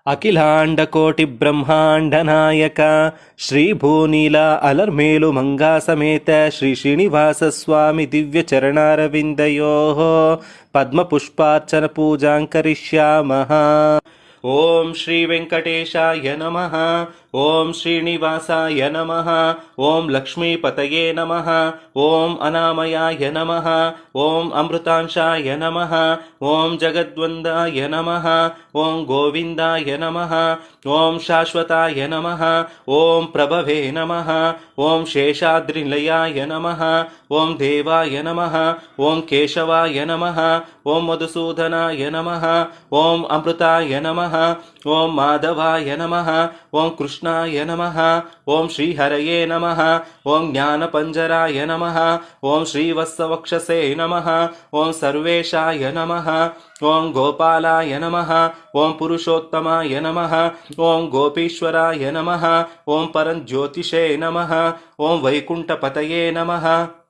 ಅಖಿಲಾಂಡ ಕೋಟಿ ಬ್ರಹ್ಮಾಂಡ ನಾಯಕ ಶ್ರೀ ಭೂನೀಲ ಅಲರ್ಮೇಲು ಮಂಗಾ ಸಮೇತ ಶ್ರೀ ಶ್ರೀನಿವಾಸ ಸ್ವಾಮಿ ದಿವ್ಯ ಚರಣಾರವಿಂದಯೋ ಪದ್ಮ ಪುಷ್ಪಾರ್ಚನ ಪೂಜಾಂ ಕರಿಷ್ಯಾಮಃ. ಓಂ ಶ್ರೀ ವೆಂಕಟೇಶಾಯ ನಮಃ. ಓಂ ಶ್ರೀನಿವಾಸಾಯ ನಮಃ. ಓಂ ಲಕ್ಷ್ಮೀಪತಯೇ ನಮಃ. ಓಂ ಅನಾಮಯಾಯ ನಮಃ. ಓಂ ಅಮೃತಾಂಶಾಯ ನಮಃ. ಓಂ ಜಗದ್ವಂದಾಯ ನಮಃ. ಓಂ ಗೋವಿಂದಾಯ ನಮಃ. ಓಂ ಶಾಶ್ವತಾಯ ನಮಃ. ಓಂ ಪ್ರಭವೇ ನಮಃ. ಓಂ ಶೇಷಾದ್ರಿನಿಲಯಾಯ ನಮಃ. ಓಂ ದೇವಾಯ ನಮಃ. ಓಂ ಕೇಶವಾಯ ನಮಃ. ಓಂ ಮಧುಸೂದನಾಯ ನಮಃ. ಓಂ ಅಮೃತಾಯ ನಮಃ. ಓಂ ಮಾಧವಾಯ ನಮಃ. ಓಂ ಕೃಷ್ಣಾಯ ನಮಃ. ಓಂ ಶ್ರೀಹರಯೇ ನಮಃ. ಓಂ ಜ್ಞಾನಪಂಜರಾಯ ನಮಃ. ಓಂ ಶ್ರೀವತ್ಸವಕ್ಷಸೇ ನಮಃ. ಓಂ ಸರ್ವೇಶಾಯ ನಮಃ. ಓಂ ಗೋಪಾಲಾಯ ನಮಃ. ಓಂ ಪುರುಷೋತ್ತಮಾಯ ನಮಃ. ಓಂ ಗೋಪೀಶ್ವರಾಯ ನಮಃ. ಓಂ ಪರಂಜ್ಯೋತಿಷೇ ನಮಃ. ಓಂ ವೈಕುಂಠಪತಯೇ ನಮಃ.